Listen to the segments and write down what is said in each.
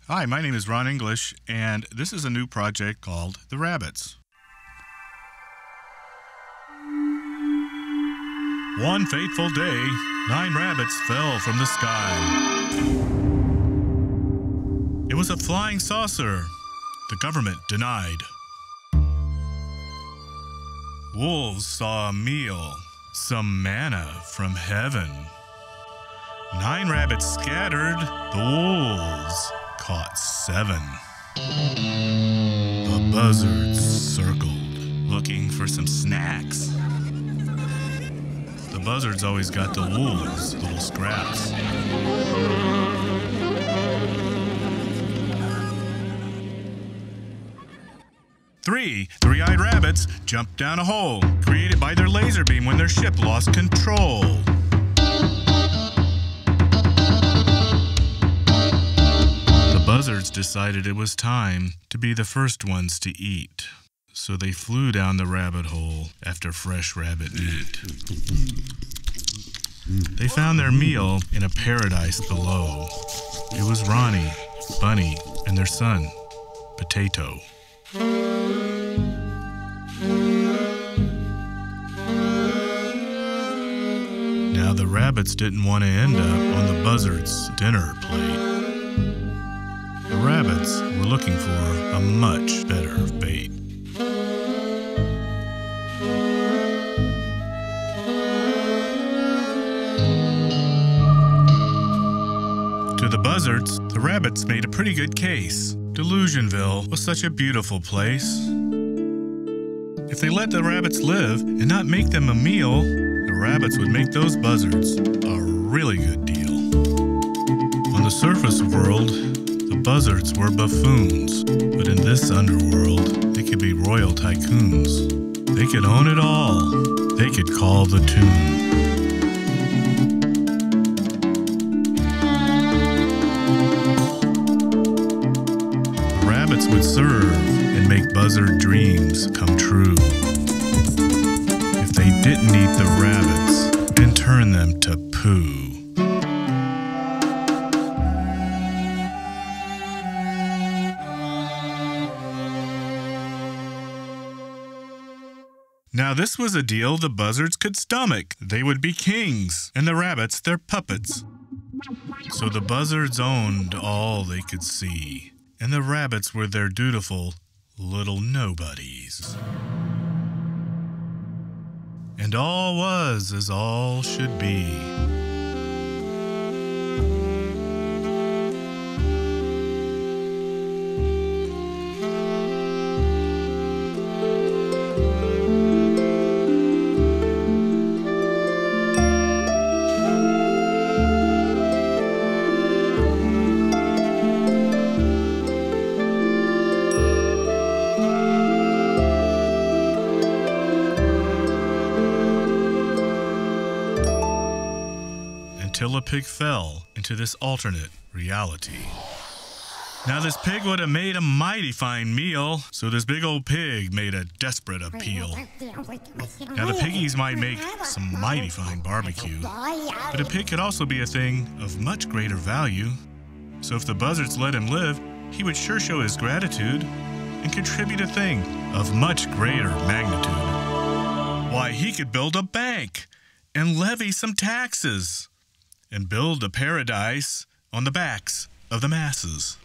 Hi, my name is Ron English, and this is a new project called The Rabbits. One fateful day, 9 rabbits fell from the sky. It was a flying saucer. The government denied. Wolves saw a meal, some manna from heaven. 9 rabbits scattered, the wolves caught 7. The buzzards circled, looking for some snacks. The buzzards always got the wolves' little scraps. Three-eyed rabbits jumped down a hole created by their laser beam when their ship lost control. The buzzards decided it was time to be the first ones to eat, so they flew down the rabbit hole after fresh rabbit meat. They found their meal in a paradise below. It was Ronnie, Bunny, and their son, Potato. Now the rabbits didn't want to end up on the buzzards' dinner plate. The rabbits were looking for a much better fate. To the buzzards, the rabbits made a pretty good case. Delusionville was such a beautiful place. If they let the rabbits live and not make them a meal, the rabbits would make those buzzards a really good deal. On the surface world, the buzzards were buffoons, but in this underworld, they could be royal tycoons. They could own it all. They could call the tune. Rabbits would serve and make buzzard dreams come true. If they didn't eat the rabbits and turn them to poo. Now this was a deal the buzzards could stomach. They would be kings, and the rabbits their puppets. So the buzzards owned all they could see, and the rabbits were their dutiful little nobodies. And all was as all should be. Until a pig fell into this alternate reality. Now this pig would have made a mighty fine meal, so this big old pig made a desperate appeal. Now the piggies might make some mighty fine barbecue, but a pig could also be a thing of much greater value. So if the buzzards let him live, he would sure show his gratitude and contribute a thing of much greater magnitude. Why, he could build a bank and levy some taxes and build a paradise on the backs of the masses.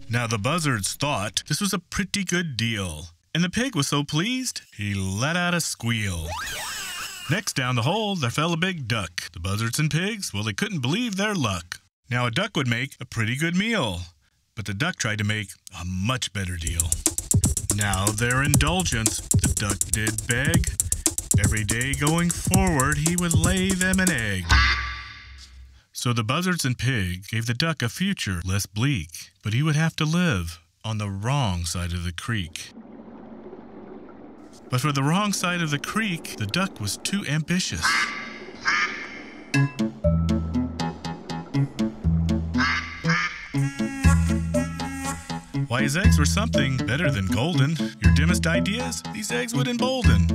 Now the buzzards thought this was a pretty good deal, and the pig was so pleased, he let out a squeal. Next down the hole, there fell a big duck. The buzzards and pigs, well, they couldn't believe their luck. Now a duck would make a pretty good meal, but the duck tried to make a much better deal. Now their indulgence, the duck did beg. Every day going forward, he would lay them an egg. So the buzzards and pig gave the duck a future less bleak, but he would have to live on the wrong side of the creek. But for the wrong side of the creek, the duck was too ambitious. Why, his eggs were something better than golden. Your dimmest ideas, these eggs would embolden.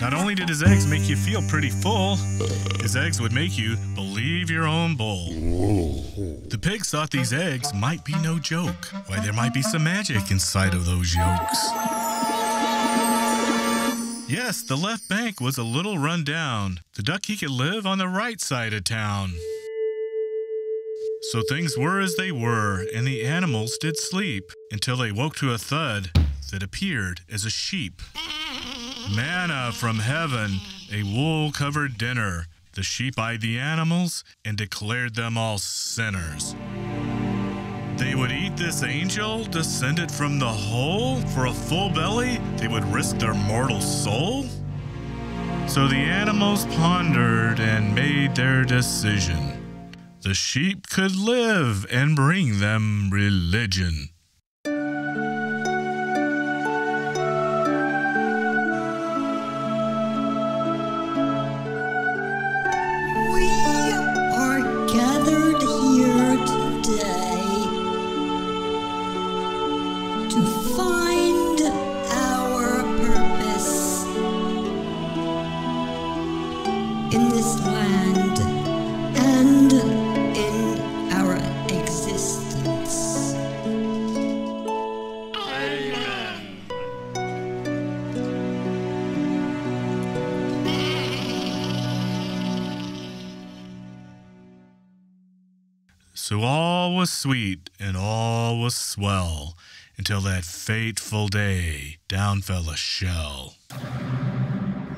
Not only did his eggs make you feel pretty full, his eggs would make you believe your own bull. The pigs thought these eggs might be no joke. Why, there might be some magic inside of those yolks. Yes, the left bank was a little run down. The duck, he could live on the right side of town. So things were as they were, and the animals did sleep, until they woke to a thud that appeared as a sheep. Manna from heaven, a wool-covered dinner. The sheep eyed the animals and declared them all sinners. They would eat this angel descended from the hole. For a full belly, they would risk their mortal soul. So the animals pondered and made their decision. The sheep could live and bring them religion. We are gathered here today to find our purpose in this land and in our existence. Amen. So all was sweet and all was swell, until that fateful day down fell a shell.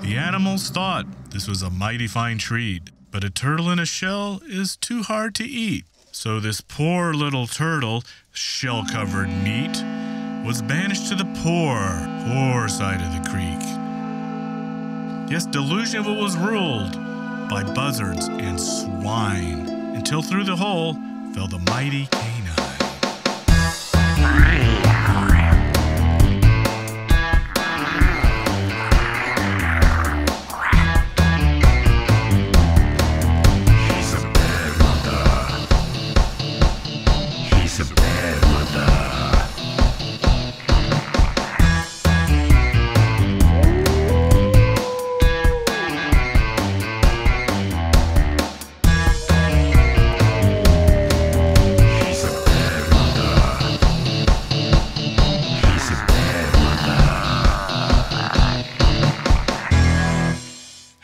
The animals thought this was a mighty fine treat, but a turtle in a shell is too hard to eat. So this poor little turtle, shell-covered meat, was banished to the poor side of the creek. Yes, Delusionville was ruled by buzzards and swine, until through the hole fell the mighty canine.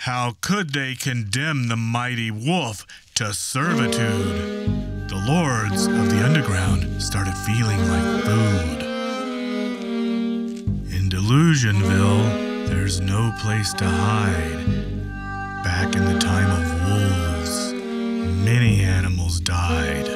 How could they condemn the mighty wolf to servitude? The lords of the underground started feeling like food. In Delusionville, there's no place to hide. Back in the time of wolves, many animals died.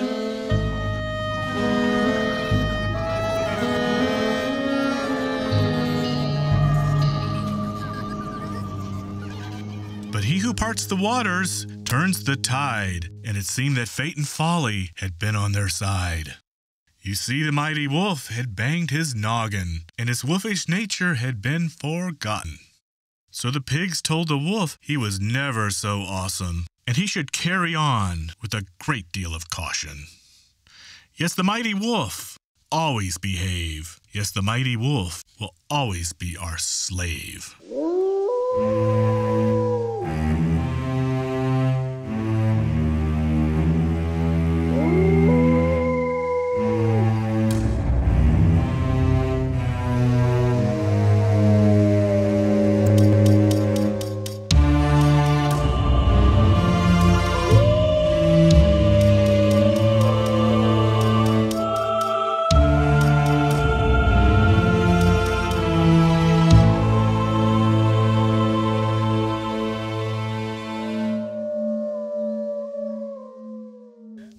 But he who parts the waters turns the tide, and it seemed that fate and folly had been on their side. You see, the mighty wolf had banged his noggin, and his wolfish nature had been forgotten. So the pigs told the wolf he was never so awesome, and he should carry on with a great deal of caution. Yes, the mighty wolf always behave. Yes, the mighty wolf will always be our slave.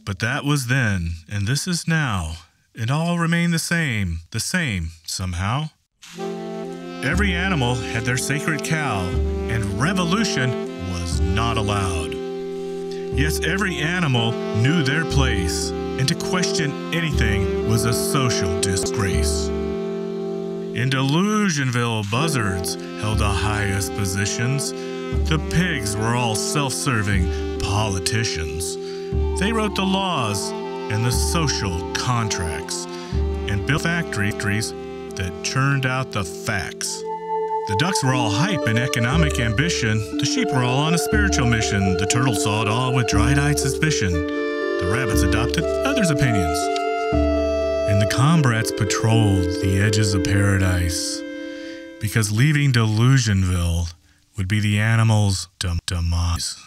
But that was then, and this is now, and all remain the same somehow. Every animal had their sacred cow, and revolution was not allowed. Yes, every animal knew their place, and to question anything was a social disgrace. In Delusionville, buzzards held the highest positions, The pigs were all self-serving politicians. They wrote the laws and the social contracts and built factories that churned out the facts. The ducks were all hype and economic ambition. The sheep were all on a spiritual mission. The turtles saw it all with dried-eyed suspicion. The rabbits adopted others' opinions. And the comrades patrolled the edges of paradise, because leaving Delusionville would be the animals' demise.